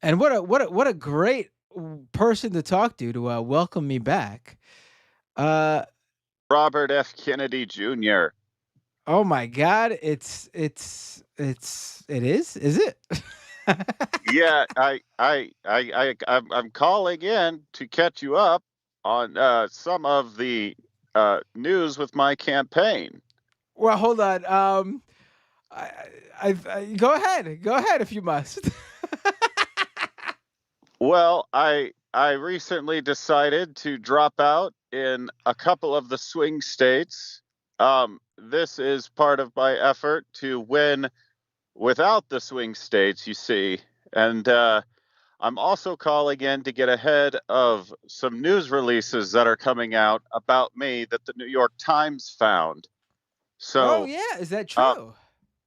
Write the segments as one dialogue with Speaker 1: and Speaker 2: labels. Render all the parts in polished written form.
Speaker 1: And what a great person to talk to welcome me back. Uh,
Speaker 2: Robert F. Kennedy Jr.
Speaker 1: oh my God, it is? Is it?
Speaker 2: Yeah, I'm calling in to catch you up on some of the news with my campaign.
Speaker 1: Well, hold on. I, go ahead if you must.
Speaker 2: Well, I recently decided to drop out in a couple of the swing states. This is part of my effort to win without the swing states, you see, and I'm also calling in to get ahead of some news releases that are coming out about me that the New York Times found.
Speaker 1: Oh
Speaker 2: So,
Speaker 1: yeah, is that
Speaker 2: uh,
Speaker 1: true?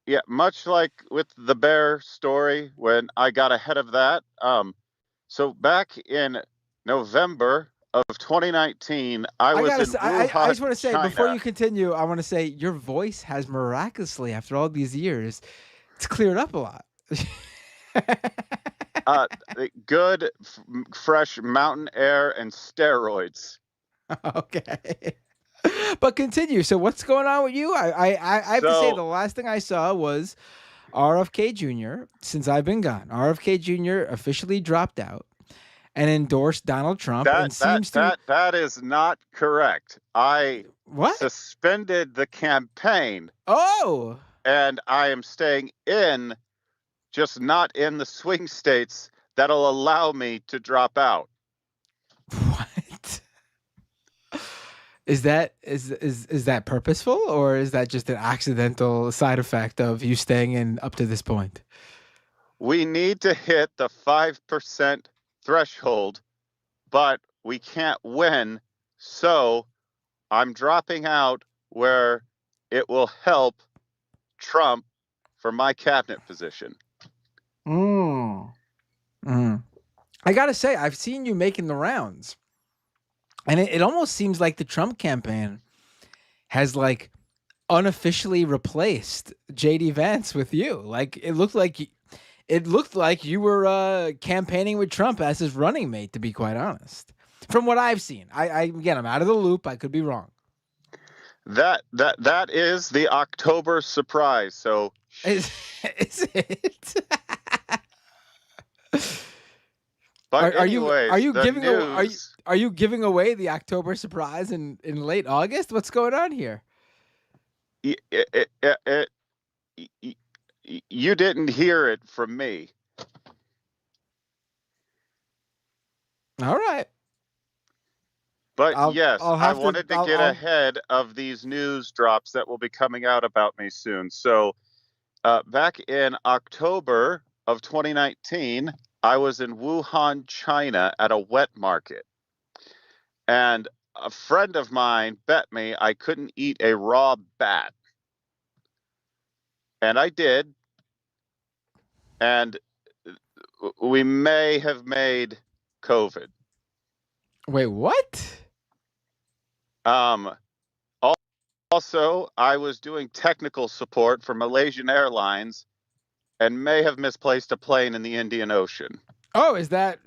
Speaker 2: yeah, much like with the bear story, when I got ahead of that, so back in November of 2019, I
Speaker 1: I
Speaker 2: was
Speaker 1: gotta
Speaker 2: in
Speaker 1: say, I
Speaker 2: Wuhan,
Speaker 1: just want to say before
Speaker 2: China.
Speaker 1: you continue, I want to say your voice has miraculously, after all these years, it's cleared up a lot.
Speaker 2: Uh, Good, fresh mountain air and steroids.
Speaker 1: Okay. But continue. So what's going on with you? I have to say
Speaker 2: So
Speaker 1: the last thing I saw was RFK Jr. Since I've been gone, RFK Jr. officially dropped out and endorsed Donald Trump
Speaker 2: That
Speaker 1: and
Speaker 2: that
Speaker 1: seems to
Speaker 2: that that is not correct. I
Speaker 1: what?
Speaker 2: suspended the campaign
Speaker 1: Oh,
Speaker 2: and I am staying in, just not in the swing states that'll allow me to drop out.
Speaker 1: what? Is that purposeful or is that just an accidental side effect of you staying in up to this point?
Speaker 2: We need to hit the 5% threshold, but we can't win. So I'm dropping out where it will help Trump for my cabinet position.
Speaker 1: Mm. Mm. I gotta say, I've seen you making the rounds, and it almost seems like the Trump campaign has like unofficially replaced JD Vance with you. Like it looked like you were campaigning with Trump as his running mate. To be quite honest, from what I've seen, I again I'm out of the loop. I could be wrong.
Speaker 2: That is the October surprise. So
Speaker 1: Is,
Speaker 2: shh.
Speaker 1: is it?
Speaker 2: But
Speaker 1: Are
Speaker 2: anyways,
Speaker 1: you
Speaker 2: the
Speaker 1: giving away
Speaker 2: news.
Speaker 1: are you giving away the October surprise in late August? What's going on here?
Speaker 2: y- it, it, it, it, you didn't hear it from me.
Speaker 1: All right.
Speaker 2: But yes,
Speaker 1: I'll
Speaker 2: I
Speaker 1: have to
Speaker 2: wanted to get
Speaker 1: I'll
Speaker 2: ahead of these news drops that will be coming out about me soon. So back in October of 2019, I was in Wuhan, China at a wet market. And a friend of mine bet me I couldn't eat a raw bat. And I did. And we may have made COVID.
Speaker 1: wait, what?
Speaker 2: Um, Also, I was doing technical support for Malaysian Airlines and may have misplaced a plane in the Indian Ocean.
Speaker 1: Oh, is that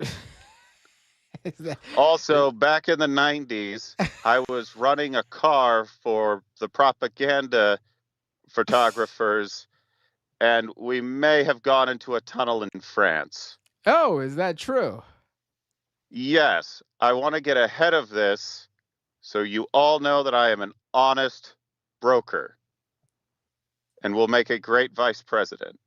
Speaker 1: is that
Speaker 2: Also, back in the 90s, I was running a car for the propaganda photographers, and we may have gone into a tunnel in France.
Speaker 1: Oh, is that true?
Speaker 2: Yes, I want to get ahead of this so you all know that I am an honest broker and will make a great vice president.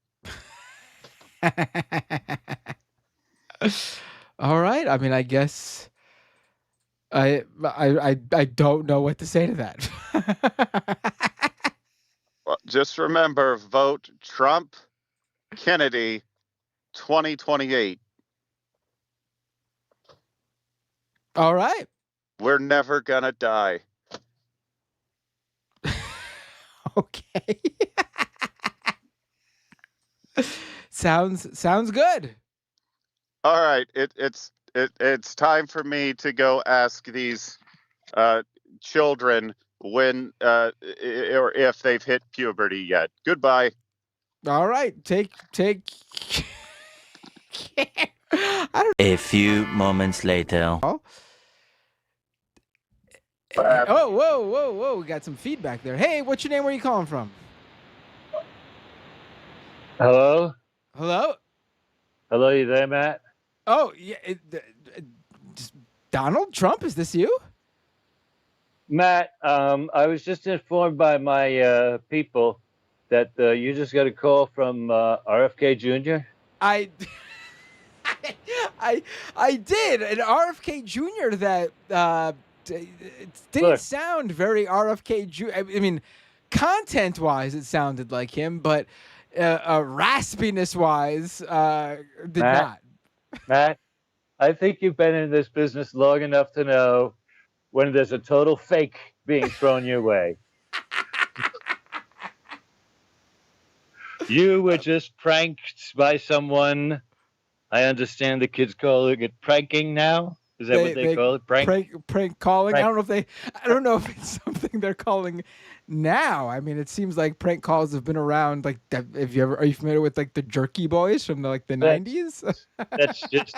Speaker 1: All right. I mean, I guess I don't know what to say to that.
Speaker 2: Well, just remember, vote Trump, Kennedy, 2028.
Speaker 1: All right.
Speaker 2: We're never gonna die.
Speaker 1: Okay. Sounds good.
Speaker 2: All right, it's time for me to go ask these uh, children when or if they've hit puberty yet. Goodbye.
Speaker 1: All right. Take care. I don't
Speaker 3: A few moments later.
Speaker 1: know. Oh, whoa. We got some feedback there. Hey, what's your name? Where are you calling from?
Speaker 4: Hello?
Speaker 1: Hello?
Speaker 4: Hello, you there, Matt?
Speaker 1: Oh, yeah. Donald Trump, is this you?
Speaker 4: Matt, I was just informed by my people that you just got a call from RFK Jr.
Speaker 1: I I did an RFK Jr. that it didn't
Speaker 4: Look,
Speaker 1: sound very RFK Jr. I mean, content wise, it sounded like him, but raspiness wise, did
Speaker 4: Matt,
Speaker 1: not.
Speaker 4: Matt, I think you've been in this business long enough to know when there's a total fake being thrown your way. You were just pranked by someone. I understand the kids call it pranking now. Is that what they call it?
Speaker 1: Prank calling.
Speaker 4: Prank.
Speaker 1: I don't know if it's something they're calling now. I mean, it seems like prank calls have been around. Like, are you familiar with like the Jerky Boys from the
Speaker 4: That's,
Speaker 1: 90s?
Speaker 4: that's just,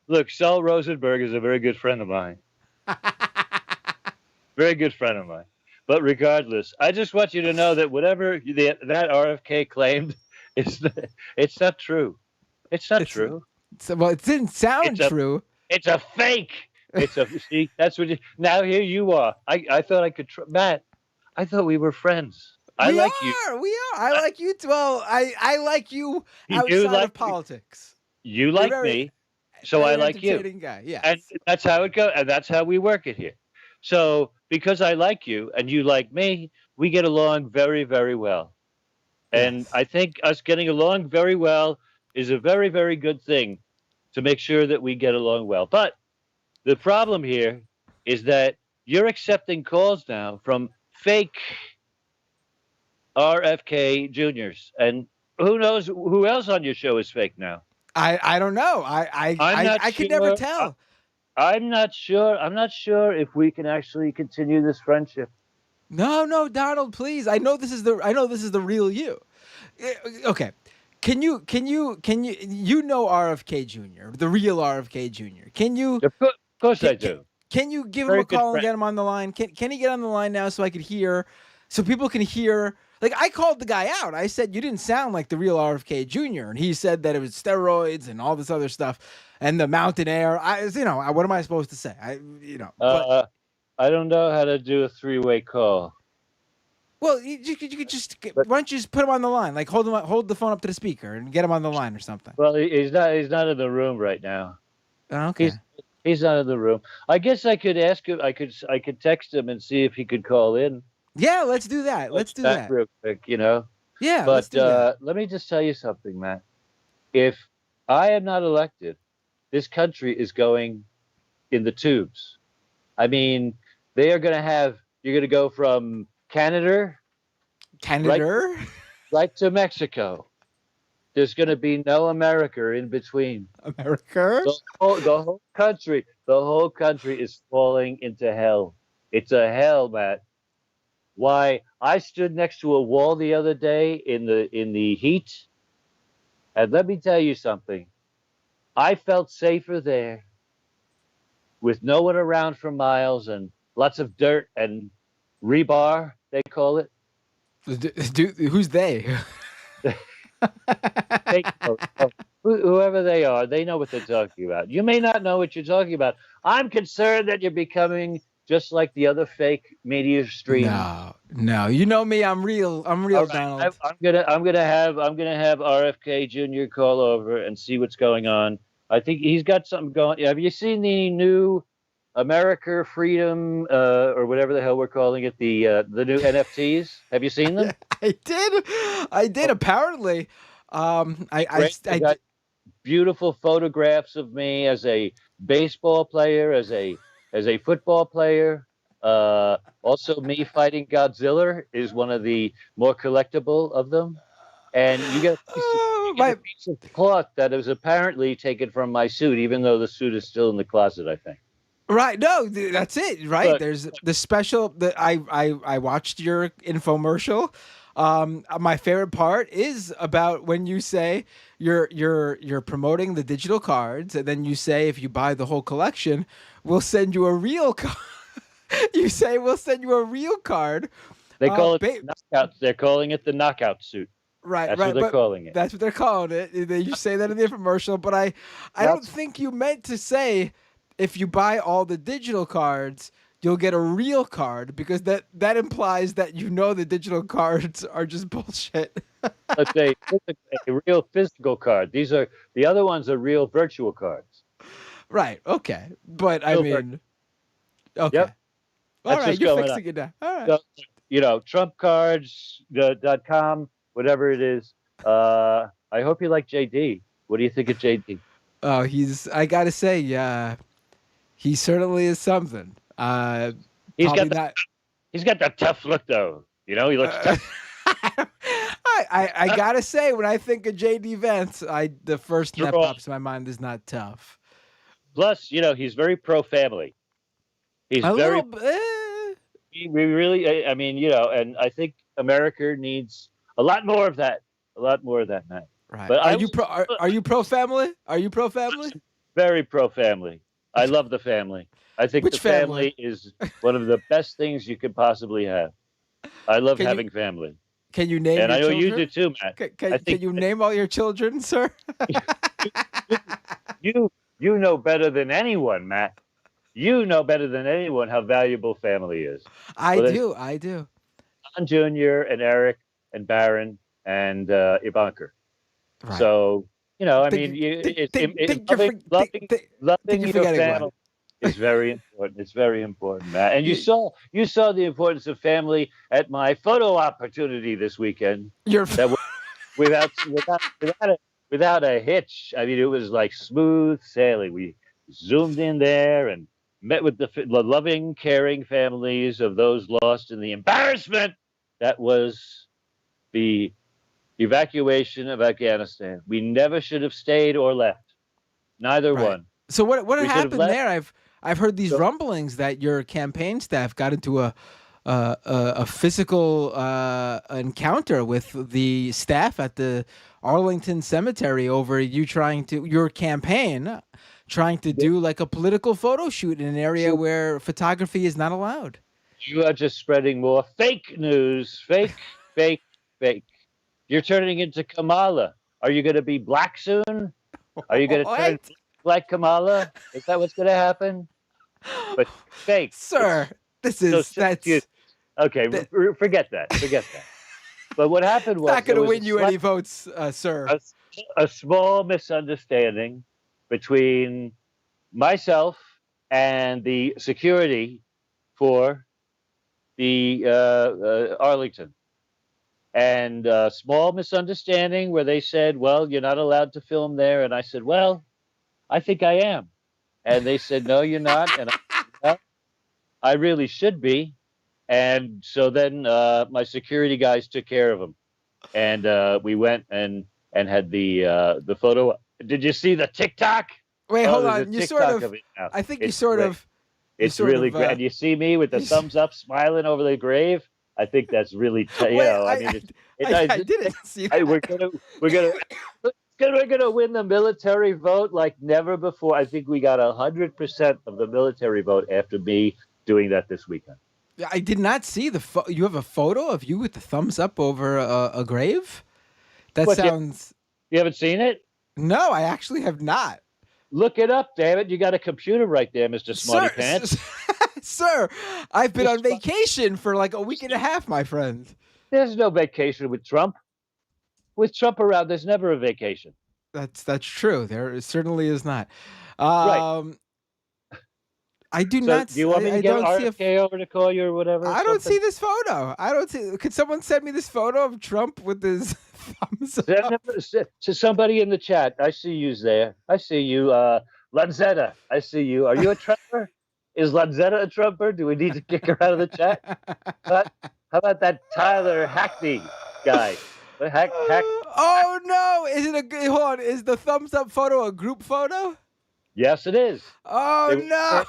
Speaker 4: look, Saul Rosenberg is a very good friend of mine. Very good friend of mine. But regardless, I just want you to know that whatever that RFK claimed, it's not true. It's not true.
Speaker 1: Well, it didn't sound
Speaker 4: It's
Speaker 1: true.
Speaker 4: It's a fake. See, that's what now here you are. I thought I could, Matt, I thought we were friends. I like you.
Speaker 1: We are. I like you too. Well, I like you
Speaker 4: You
Speaker 1: outside
Speaker 4: like
Speaker 1: of politics.
Speaker 4: You like me, so I like you.
Speaker 1: Guy. Yes.
Speaker 4: And that's how it goes, and that's how we work it here. So because I like you and you like me, we get along very, very well. And
Speaker 1: Yes.
Speaker 4: I think us getting along very well is a very, very good thing to make sure that we get along well. But the problem here is that you're accepting calls now from fake RFK Juniors, and who knows who else on your show is fake now.
Speaker 1: I don't know. I could never tell.
Speaker 4: I'm not sure. I'm not sure if we can actually continue this friendship.
Speaker 1: No, Donald, please. I know this is the real you. Okay. Can you know RFK Jr., the real RFK Jr. Can you
Speaker 4: Of course I do.
Speaker 1: Can you give
Speaker 4: Very
Speaker 1: him a call and
Speaker 4: friend.
Speaker 1: get him on the line? Can he get on the line now so I could hear, so people can hear? Like, I called the guy out. I said, you didn't sound like the real RFK Jr. And he said that it was steroids and all this other stuff and the mountain air. What am I supposed to say? But
Speaker 4: I don't know how to do a three-way call.
Speaker 1: well, you could just, why don't you just put him on the line? Like, hold the phone up to the speaker and get him on the line or something.
Speaker 4: Well, he's not in the room right now.
Speaker 1: Okay.
Speaker 4: He's not in the room. I guess I could ask him. I could text him and see if he could call in.
Speaker 1: Yeah, let's do that. Let's do that
Speaker 4: real quick.
Speaker 1: Yeah,
Speaker 4: but
Speaker 1: let's do that.
Speaker 4: Let me just tell you something, Matt. If I am not elected, this country is going in the tubes. I mean, they are going to have. You're going to go from Canada, right to Mexico. There's going to be no America in between.
Speaker 1: America.
Speaker 4: The whole country is falling into hell. It's a hell, Matt. Why? I stood next to a wall the other day in the heat, and let me tell you something. I felt safer there, with no one around for miles and lots of dirt and rebar, they call it.
Speaker 1: Who's they?
Speaker 4: Whoever they are, they know what they're talking about. You may not know what you're talking about. I'm concerned that you're becoming just like the other fake media stream.
Speaker 1: No. You know me. I'm real. Right. Donald.
Speaker 4: I'm gonna have RFK Jr. call over and see what's going on. I think he's got something going. Have you seen the new America Freedom or whatever the hell we're calling it, the new NFTs? Have you seen them?
Speaker 1: I did. Apparently, I
Speaker 4: got beautiful photographs of me as a baseball player, as a football player. Also, me fighting Godzilla is one of the more collectible of them. And you get a piece of cloth that is apparently taken from my suit, even though the suit is still in the closet, I think.
Speaker 1: Right. No, that's it. Right. There's the special that I watched your infomercial. My favorite part is about when you say you're promoting the digital cards, and then you say if you buy the whole collection, we'll send you a real card. You say we'll send you a real card.
Speaker 4: They call it knockout. They're calling it the knockout suit.
Speaker 1: Right,
Speaker 4: That's
Speaker 1: right.
Speaker 4: what they're calling it.
Speaker 1: That's what they're calling it. You say that in the infomercial, but I don't think you meant to say if you buy all the digital cards, you'll get a real card, because that implies that you know the digital cards are just bullshit.
Speaker 4: Let's say a real physical card. The other ones are real virtual cards.
Speaker 1: Right. Okay. But real I mean, okay.
Speaker 4: Yep.
Speaker 1: All right. You're fixing it now. All right.
Speaker 4: So, TrumpCards.com, whatever it is. I hope you like JD. What do you think of JD?
Speaker 1: Oh, I gotta say, he certainly is something.
Speaker 4: He's got the tough look, though. He looks tough.
Speaker 1: I gotta say, when I think of JD Vance, the first thing that pops to my mind is not tough.
Speaker 4: Plus, he's very pro-family. He's we really, I mean, and I think America needs a lot more of that. A lot more of that, Matt.
Speaker 1: Right. But are you pro-family? Are you pro-family?
Speaker 4: Very pro-family. I love the family. I think the family is one of the best things you could possibly have. I love having family.
Speaker 1: Can you name? And your children?
Speaker 4: You do too, Matt.
Speaker 1: Can you name all your children, sir?
Speaker 4: you know better than anyone, Matt. You know better than anyone how valuable family is.
Speaker 1: I do.
Speaker 4: Don Jr. and Eric and Barron and Ivanka. Right. So, loving your family is very important. It's very important, Matt. And you saw the importance of family at my photo opportunity this weekend. Without a hitch. I mean, it was like smooth sailing. We zoomed in there and met with the loving, caring families of those lost in the embarrassment that was the evacuation of Afghanistan. We never should have stayed or left. Neither one.
Speaker 1: So what happened there? I've heard these rumblings that your campaign staff got into a physical encounter with the staff at the Arlington Cemetery over your campaign trying to do like a political photo shoot in an area where photography is not allowed.
Speaker 4: You are just spreading more fake news. Fake. You're turning into Kamala. Are you going to be black soon? Are you going to turn like Kamala? Is that what's going to happen? But fake.
Speaker 1: Sir,
Speaker 4: okay, forget that. But what happened was...
Speaker 1: Not going to win you any votes, sir.
Speaker 4: A small misunderstanding between myself and the security for the Arlington. And a small misunderstanding where they said, well, you're not allowed to film there. And I said, well, I think I am. And they said, no, you're not. And I said, well, I really should be. And so then my security guys took care of them. And we went and had the photo. Did you see the TikTok?
Speaker 1: Wait, hold on. I think you sort of.
Speaker 4: It's really great. And you see me with the thumbs up smiling over the grave. I think that's really, I
Speaker 1: didn't see that.
Speaker 4: We're gonna win the military vote like never before. I think we got 100% of the military vote after me doing that this weekend.
Speaker 1: I did not see you have a photo of you with the thumbs up over a grave? Sounds...
Speaker 4: You haven't seen it?
Speaker 1: No, I actually have not.
Speaker 4: Look it up, damn it. You got a computer right there, Mr. Smarty Pants.
Speaker 1: Sir, I've been on vacation for like a week and a half, my friend.
Speaker 4: There's no vacation with Trump. With Trump around, there's never a vacation.
Speaker 1: That's true. There certainly is not.
Speaker 4: Right.
Speaker 1: I do not.
Speaker 4: Do you want me to get RFK over to call you or whatever?
Speaker 1: I don't see this photo. I don't see. Could someone send me this photo of Trump with his thumbs up?
Speaker 4: To somebody in the chat. I see you there. I see you. Lanzetta, I see you. Are you a Trumper? Is Lanzetta a Trumper? Do we need to kick her out of the chat? How about that Tyler Hackney guy?
Speaker 1: Oh no! Hold on. Is the thumbs up photo a group photo?
Speaker 4: Yes, it is.
Speaker 1: Oh no!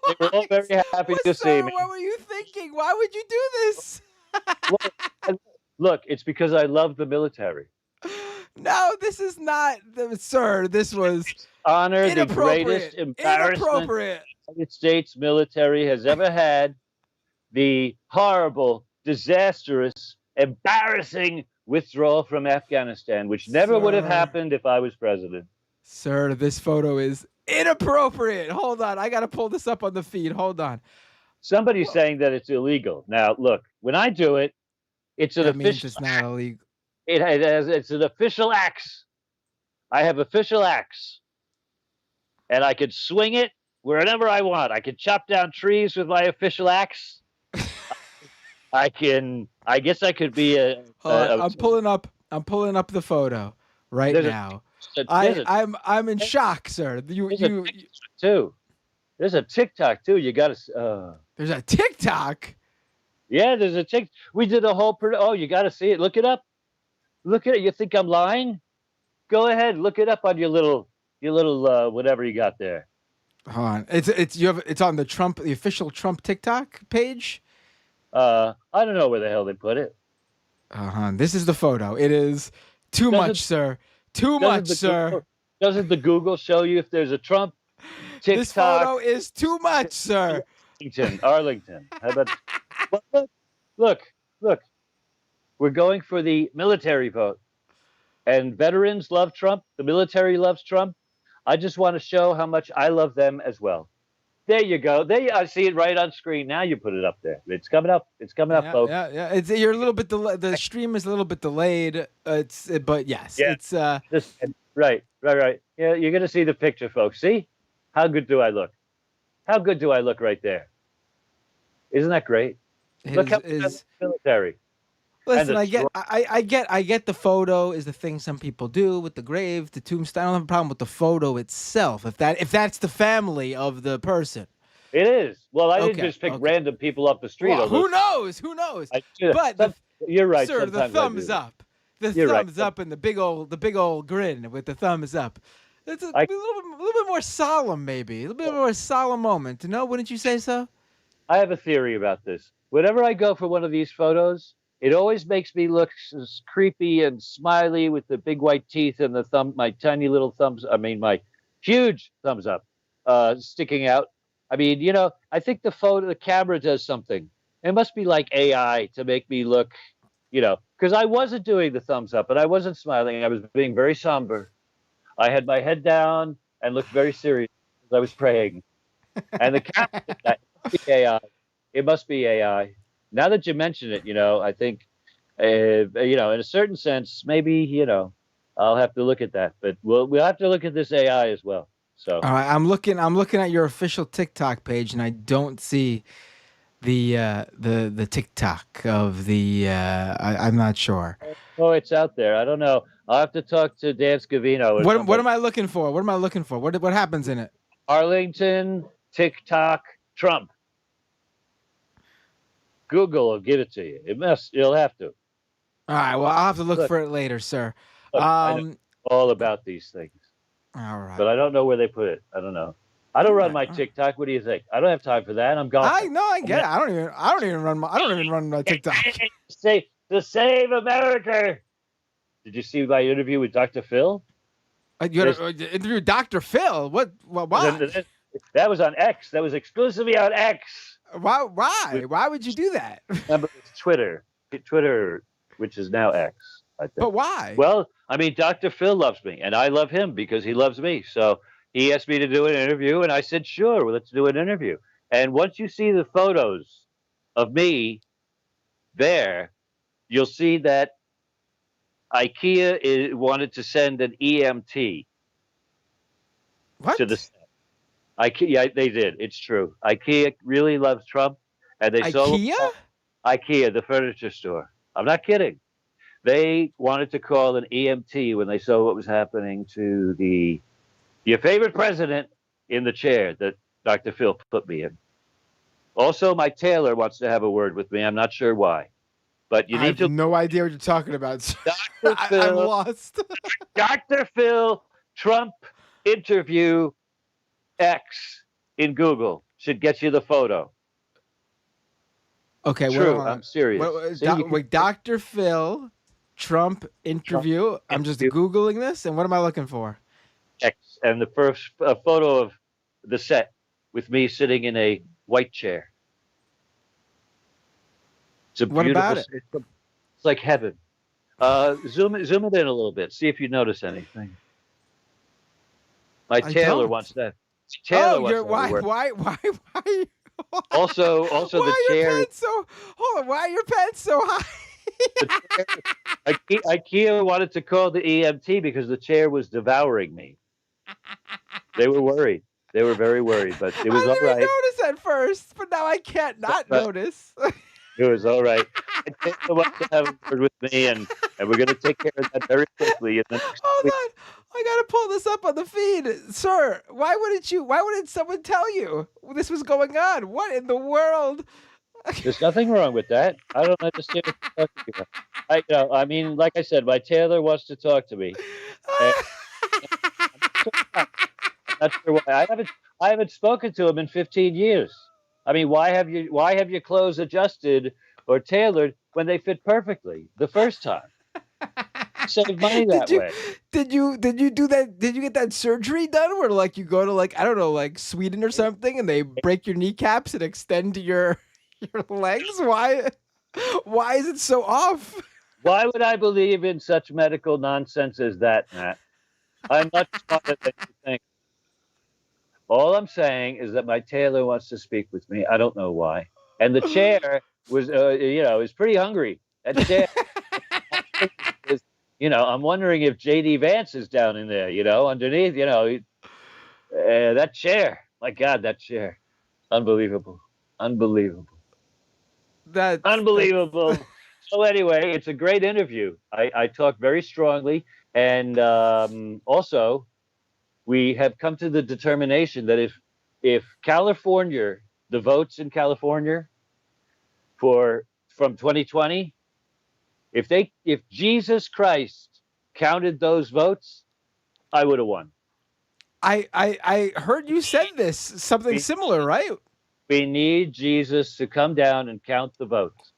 Speaker 4: They were all very happy to see me.
Speaker 1: What were you thinking? Why would you do this?
Speaker 4: Look, it's because I love the military.
Speaker 1: No, this is not, sir. This was
Speaker 4: Honor the greatest
Speaker 1: inappropriate.
Speaker 4: embarrassment
Speaker 1: Inappropriate.
Speaker 4: the United States military has ever had. The horrible, disastrous, embarrassing withdrawal from Afghanistan, which never would have
Speaker 1: Sir.
Speaker 4: happened if I was president.
Speaker 1: Sir, this photo is inappropriate. Hold on. I got to pull this up on the feed. Hold on.
Speaker 4: Somebody's saying that it's illegal. Now, look, when I do it, it's an
Speaker 1: That means
Speaker 4: official.
Speaker 1: it's not illegal.
Speaker 4: It's an official axe. I have official axe, and I could swing it wherever I want. I could chop down trees with my official axe. I can. I guess I could be a.
Speaker 1: I'm pulling up the photo right now. I'm in shock, sir. You
Speaker 4: too. There's a TikTok too. You got to.
Speaker 1: There's a TikTok.
Speaker 4: Yeah, there's a TikTok. We did a whole. Oh, you got to see it. Look it up. Look at it. You think I'm lying? Go ahead. Look it up on your little whatever you got there.
Speaker 1: Hold on. It's on the official Trump TikTok page.
Speaker 4: I don't know where the hell they put it.
Speaker 1: This is the photo. It is too much, sir. Too much, sir.
Speaker 4: Doesn't the Google show you if there's a Trump TikTok?
Speaker 1: This photo is too much, sir.
Speaker 4: Arlington. How about look. We're going for the military vote. And veterans love Trump. The military loves Trump. I just want to show how much I love them as well. There you go. I see it right on screen. Now you put it up there. It's coming up. It's coming up, folks.
Speaker 1: Yeah. You're a little bit delayed. The stream is a little bit delayed. But yes,
Speaker 4: yeah.
Speaker 1: It's
Speaker 4: right. Yeah, you're gonna see the picture, folks. See how good do I look? How good do I look right there? Isn't that great? Look how military.
Speaker 1: Listen, I get the photo is the thing some people do with the grave, the tombstone. I don't have a problem with the photo itself. If that's the family of the person.
Speaker 4: It is. Well, I didn't just pick random people up the street.
Speaker 1: Well, who knows? But
Speaker 4: you're right,
Speaker 1: sir. The thumbs up. The thumbs up and the big old grin with the thumbs up. It's a little bit more solemn, maybe. A little bit more solemn moment. No, wouldn't you say so?
Speaker 4: I have a theory about this. Whenever I go for one of these photos, it always makes me look creepy and smiley with the big white teeth and my tiny little thumbs. I mean, my huge thumbs up sticking out. I mean, I think the camera does something. It must be like AI to make me look, because I wasn't doing the thumbs up and I wasn't smiling. I was being very somber. I had my head down and looked very serious as I was praying. And the camera did that. It must be AI. It must be AI. Now that you mention it, I think, in a certain sense, maybe, I'll have to look at that. But we'll have to look at this AI as well. So
Speaker 1: all right, I'm looking at your official TikTok page, and I don't see the TikTok of the. I'm not sure.
Speaker 4: Oh, it's out there. I don't know. I'll have to talk to Dan Scavino.
Speaker 1: What am I looking for? What happens in it?
Speaker 4: Arlington TikTok Trump. Google will give it to you. You'll have to.
Speaker 1: All right. Well, I'll have to look for it later, sir.
Speaker 4: I know all about these things.
Speaker 1: All right.
Speaker 4: But I don't know where they put it. I don't know. I don't run my TikTok. What do you think? I don't have time for that. I'm gone.
Speaker 1: I get it. I don't even run my TikTok.
Speaker 4: To save America. Did you see my interview with Dr. Phil?
Speaker 1: You had an interview with Dr. Phil? What? Why?
Speaker 4: That was on X. That was exclusively on X.
Speaker 1: Why? Why would you do that?
Speaker 4: Remember, it's Twitter, which is now X, I think.
Speaker 1: But why?
Speaker 4: Well, I mean, Dr. Phil loves me, and I love him because he loves me. So he asked me to do an interview, and I said, sure, well, let's do an interview. And once you see the photos of me there, you'll see that IKEA wanted to send an EMT to the set. IKEA, they did. It's true. IKEA really loves Trump, and they sold IKEA, the furniture store. I'm not kidding. They wanted to call an EMT when they saw what was happening to your favorite president in the chair that Dr. Phil put me in. Also, my tailor wants to have a word with me. I'm not sure why, but I have
Speaker 1: no idea what you're talking about.
Speaker 4: Dr. Phil,
Speaker 1: I'm lost.
Speaker 4: Dr. Phil Trump interview X in Google should get you the photo.
Speaker 1: Okay,
Speaker 4: True. I'm serious. See, you can
Speaker 1: wait, Dr. Phil, Trump interview. I'm just
Speaker 4: interview
Speaker 1: Googling this, and what am I looking for?
Speaker 4: X, and the first photo of the set with me sitting in a white chair. It's a
Speaker 1: What
Speaker 4: beautiful.
Speaker 1: about it?
Speaker 4: It's like heaven. Zoom it in a little bit. See if you notice anything. My
Speaker 1: I
Speaker 4: tailor
Speaker 1: don't.
Speaker 4: wants that.
Speaker 1: Oh,
Speaker 4: Tailor wants
Speaker 1: you're
Speaker 4: that to work.
Speaker 1: why?
Speaker 4: Also,
Speaker 1: Why
Speaker 4: the
Speaker 1: are your
Speaker 4: chair.
Speaker 1: pants so? Hold on. Why are your pants so high?
Speaker 4: The chair IKEA wanted to call the EMT because the chair was devouring me. They were worried. They were very worried, but it was all
Speaker 1: I didn't
Speaker 4: right.
Speaker 1: even notice at first, but now I can't not
Speaker 4: Right.
Speaker 1: notice.
Speaker 4: It was all right. And Taylor wants to have a word with me, and we're going to take care of that very quickly in the next
Speaker 1: Hold
Speaker 4: week.
Speaker 1: on. I gotta pull this up on the feed. Sir, why wouldn't someone tell you this was going on? What in the world?
Speaker 4: There's nothing wrong with that. I don't understand what you're talking about. I mean, like I said, my tailor wants to talk to me. And I'm not sure why. I haven't spoken to him in 15 years. I mean, why have your clothes adjusted or tailored when they fit perfectly the first time? Save money that way.
Speaker 1: Did you do that? Did you get that surgery done where like you go to like I don't know like Sweden or something and they break your kneecaps and extend your legs? Why is it so off?
Speaker 4: Why would I believe in such medical nonsense as that, Matt? I'm much smarter than you think. All I'm saying is that my tailor wants to speak with me. I don't know why. And the chair was, is pretty hungry. That chair is, I'm wondering if JD Vance is down in there, underneath, that chair. My God, that chair. Unbelievable. Unbelievable.
Speaker 1: That's
Speaker 4: Unbelievable. So anyway, it's a great interview. I talk very strongly. And also, we have come to the determination that if California, the votes in California from 2020, if Jesus Christ counted those votes, I would have won.
Speaker 1: I heard you said this something similar, right?
Speaker 4: We need Jesus to come down and count the votes.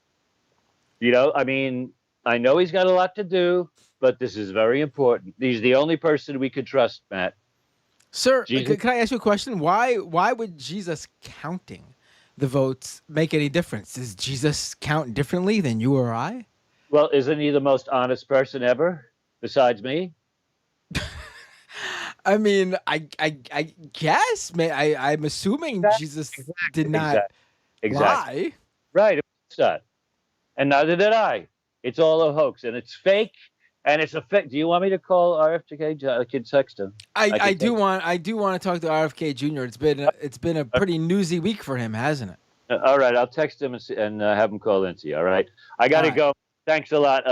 Speaker 4: I mean, I know he's got a lot to do, but this is very important. He's the only person we could trust, Matt.
Speaker 1: Sir, can I ask you a question? Why would Jesus counting the votes make any difference? Does Jesus count differently than you or I?
Speaker 4: Well, isn't he the most honest person ever besides me?
Speaker 1: I mean, I guess, man. I'm assuming Jesus did not lie.
Speaker 4: Right, it's not. And neither did I. It's all a hoax, and it's fake, and it's a fake. Do you want me to call RFK? I can text him.
Speaker 1: I do want to talk to RFK Jr. It's been a pretty newsy week for him, hasn't it?
Speaker 4: All right, I'll text him and have him call in to you. All right, I got to go. Thanks a lot.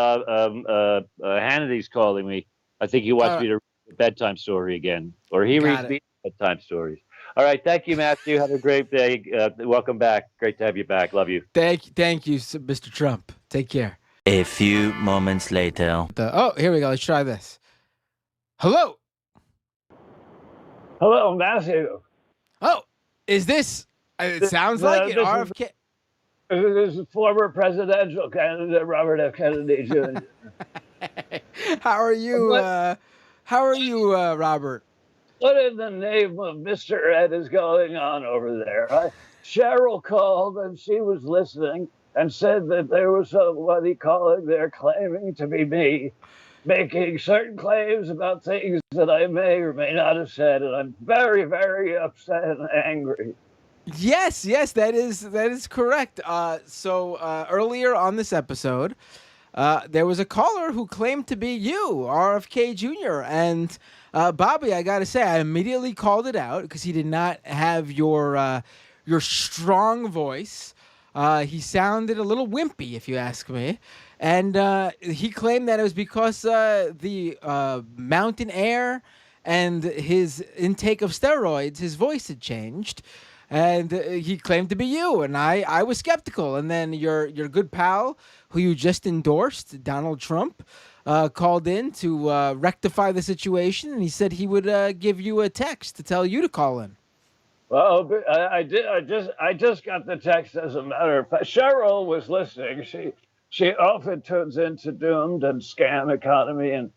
Speaker 4: Hannity's calling me. I think he wants me to read a bedtime story again, or he reads me bedtime stories. All right, thank you, Matthew. Have a great day. Welcome back. Great to have you back. Love you.
Speaker 1: Thank you, Mr. Trump. Take care.
Speaker 3: A few moments later.
Speaker 1: Here we go. Let's try this. Hello.
Speaker 4: Hello, Matthew.
Speaker 1: Oh, is this? It sounds like it. RFK.
Speaker 4: This is former presidential candidate Robert F. Kennedy Jr.
Speaker 1: How are you? Robert?
Speaker 4: What in the name of Mr. Ed is going on over there? Cheryl called and she was listening and said that there was somebody calling there claiming to be me, making certain claims about things that I may or may not have said, and I'm very, very upset and angry.
Speaker 1: Yes, that is correct. So earlier on this episode, there was a caller who claimed to be you, RFK Jr. And Bobby, I gotta say, I immediately called it out because he did not have your strong voice. He sounded a little wimpy, if you ask me. And he claimed that it was because the mountain air and his intake of steroids, his voice had changed. And he claimed to be you, and I was skeptical. And then your good pal, who you just endorsed, Donald Trump, called in to rectify the situation, and he said he would give you a text to tell you to call in.
Speaker 4: Well, I just got the text. As a matter of fact, Cheryl was listening. She often tunes into Doomed and Scam Economy and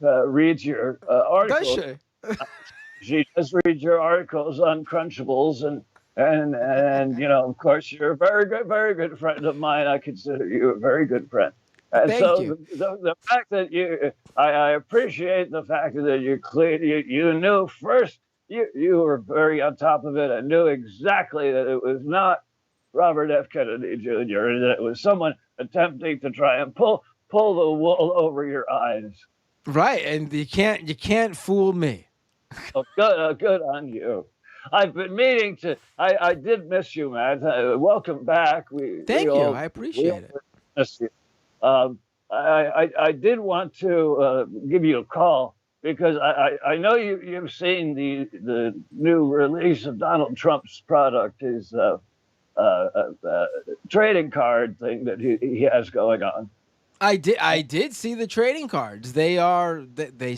Speaker 4: reads your
Speaker 1: Does
Speaker 4: articles.
Speaker 1: she?
Speaker 4: She does read your articles on Crunchables and of course you're a very good friend of mine. I consider you a very good friend. And
Speaker 1: Thank
Speaker 4: so
Speaker 1: you.
Speaker 4: the fact that I appreciate the fact that you're clear. You knew first. You were very on top of it. I knew exactly that it was not Robert F. Kennedy Jr. and that it was someone attempting to try and pull the wool over your eyes.
Speaker 1: Right, and you can't fool me.
Speaker 4: Oh, good on you. I've been meaning to. I did miss you, man. Welcome back.
Speaker 1: Thank you. I
Speaker 4: We
Speaker 1: appreciate
Speaker 4: all
Speaker 1: it.
Speaker 4: miss you. I did want to give you a call because I know you've seen the new release of Donald Trump's product, his trading card thing that he has going on.
Speaker 1: I did see the trading cards. They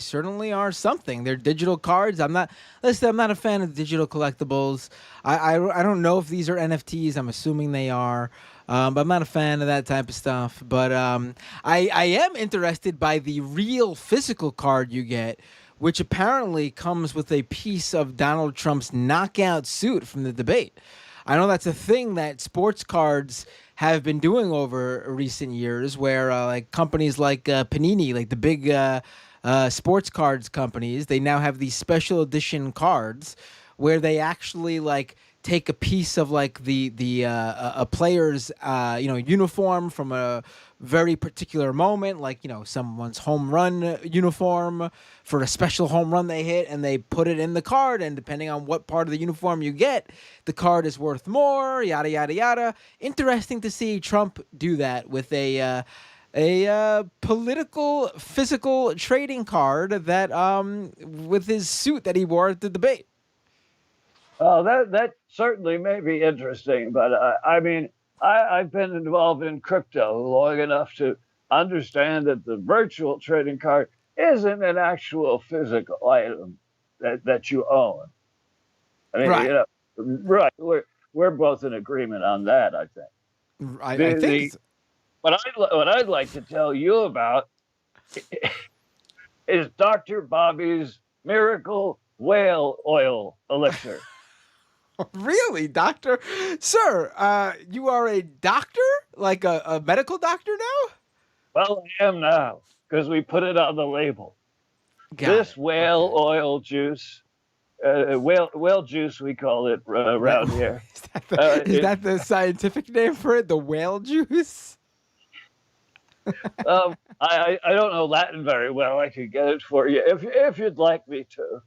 Speaker 1: certainly are something. They're digital cards. I'm not a fan of digital collectibles. I don't know if these are NFTs. I'm assuming they are. But I'm not a fan of that type of stuff. But I am interested by the real physical card you get, which apparently comes with a piece of Donald Trump's knockout suit from the debate. I know that's a thing that sports cards have been doing over recent years, where like companies like Panini, like the big sports cards companies, they now have these special edition cards where they actually like take a piece of like a player's uniform from a very particular moment, like someone's home run uniform for a special home run they hit, and they put it in the card, and depending on what part of the uniform you get, the card is worth more, yada yada yada. Interesting to see Trump do that with a political physical trading card that with his suit that he wore at the debate.
Speaker 4: Oh, that certainly may be interesting, but I mean, I've been involved in crypto long enough to understand that the virtual trading card isn't an actual physical item that you own. I mean,
Speaker 1: Right.
Speaker 4: right? We're both in agreement on that. I think.
Speaker 1: I think
Speaker 4: What I'd like to tell you about is Dr. Bobby's miracle whale oil elixir.
Speaker 1: really, doctor, sir. You are a doctor, like a medical doctor now.
Speaker 4: Well, I am now because we put it on the label.
Speaker 1: Got
Speaker 4: This
Speaker 1: it.
Speaker 4: whale
Speaker 1: Okay.
Speaker 4: oil juice, whale juice, we call it around here.
Speaker 1: Is that the scientific name for it? The whale juice?
Speaker 4: I don't know Latin very well. I could get it for you if you'd like me to.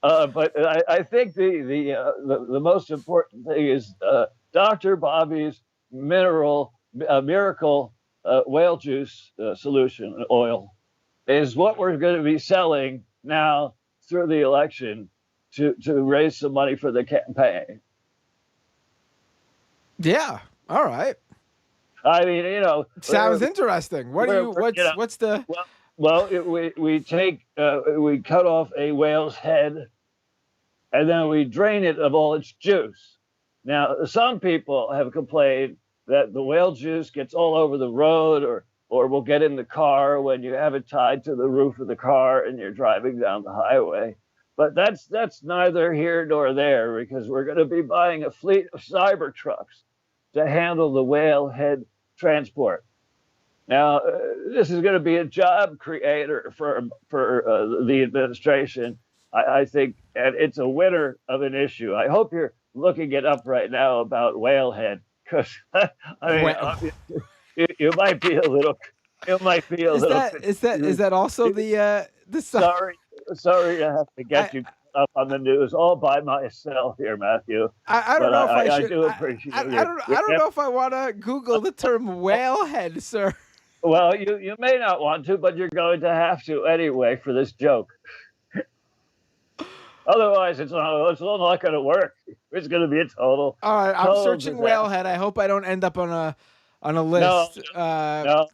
Speaker 4: But I think the most important thing is Dr. Bobby's miracle whale juice solution oil is what we're going to be selling now through the election to raise some money for the campaign.
Speaker 1: Yeah. All right.
Speaker 4: I mean,
Speaker 1: Sounds interesting. What do you? What's the?
Speaker 4: Well, we cut off a whale's head, and then we drain it of all its juice. Now, some people have complained that the whale juice gets all over the road, or will get in the car when you have it tied to the roof of the car and you're driving down the highway. But that's neither here nor there, because we're going to be buying a fleet of cyber trucks to handle the whale head transport. Now, this is going to be a job creator for the administration, I think, and it's a winner of an issue. I hope you're looking it up right now about whalehead, because I mean, you might be a little. It might be a little.
Speaker 1: Is that also the
Speaker 4: Sorry to have to get you up on the news all by myself here, Matthew.
Speaker 1: I don't know if I should.
Speaker 4: I do appreciate it.
Speaker 1: I don't know if I want to Google the term whalehead, sir.
Speaker 4: Well, you may not want to, but you're going to have to anyway for this joke. Otherwise, it's not going to work. It's going to be a total.
Speaker 1: All right, I'm searching
Speaker 4: disaster.
Speaker 1: whalehead. I hope I don't end up on a list.
Speaker 4: No.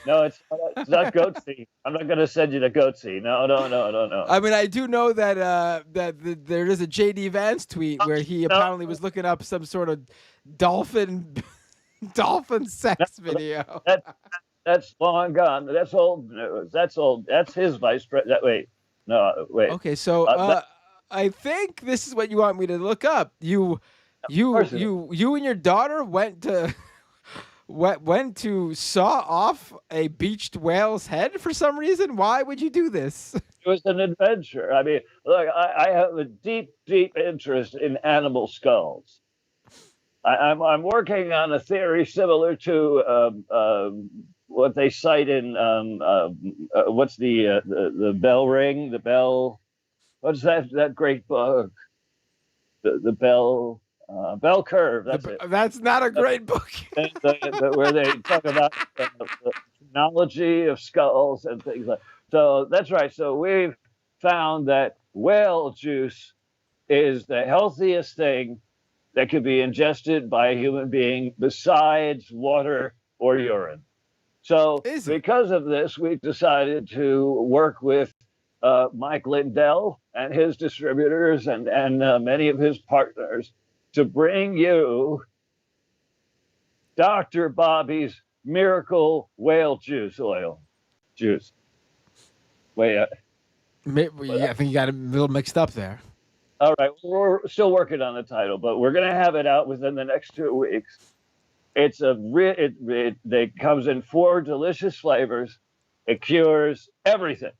Speaker 4: No, it's not goatsy. I'm not going to send you to goatsy. No.
Speaker 1: I mean, I do know that there is a JD Vance tweet where he
Speaker 4: No,
Speaker 1: apparently was looking up some sort of dolphin sex video.
Speaker 4: that's long gone. That's old news. That's old. That's his vice president. Wait.
Speaker 1: Okay, so I think this is what you want me to look up. You
Speaker 4: course it
Speaker 1: and your daughter went to saw off a beached whale's head for some reason. Why would you do this?
Speaker 4: It was an adventure. I mean, look, I have a deep interest in animal skulls. I'm working on a theory similar to what they cite in what's the bell ring, the bell. What's that great book? The bell curve. That's it.
Speaker 1: That's not a great book.
Speaker 4: Where they talk about the chronology of skulls and things like. So that's right. So we've found that whale juice is the healthiest thing that could be ingested by a human being besides water or urine. So because of this, we've decided to work with Mike Lindell and his distributors and many of his partners to bring you Dr. Bobby's Miracle Whale Juice Oil. Juice. Wait.
Speaker 1: I think you got a little mixed up there.
Speaker 4: All right. We're still working on the title, but we're going to have it out within the next 2 weeks. It's it comes in 4 delicious flavors. It cures everything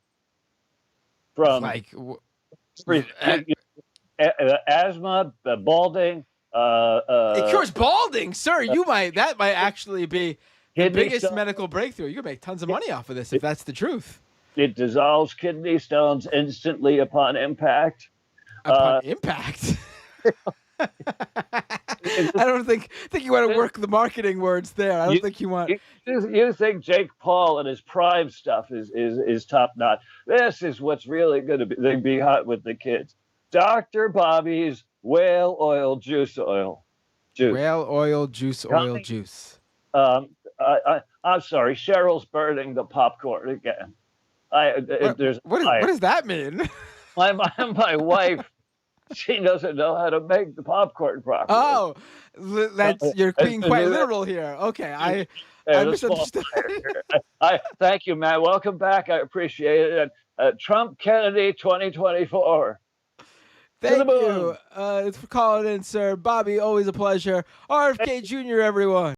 Speaker 4: from asthma, balding.
Speaker 1: It cures balding, sir. That might actually be the biggest
Speaker 4: stones.
Speaker 1: medical breakthrough. You can make tons of money off of this if that's the truth.
Speaker 4: It dissolves kidney stones instantly upon impact.
Speaker 1: Upon impact. I don't think you want to work the marketing words there. I don't think you want.
Speaker 4: You think Jake Paul and his Prime stuff is top notch? This is what's really going to be hot with the kids. Dr. Bobby's Whale Oil Juice Oil.
Speaker 1: Whale Oil Juice Oil Juice.
Speaker 4: I'm sorry, Cheryl's burning the popcorn again.
Speaker 1: What does that mean?
Speaker 4: My wife, she doesn't know how to make the popcorn properly.
Speaker 1: Oh, you're being quite literal here. Okay, I misunderstood.
Speaker 4: Thank you, Matt. Welcome back. I appreciate it. And Trump Kennedy 2024.
Speaker 1: Thank you for calling in, sir. Bobby, always a pleasure. RFK Jr., everyone.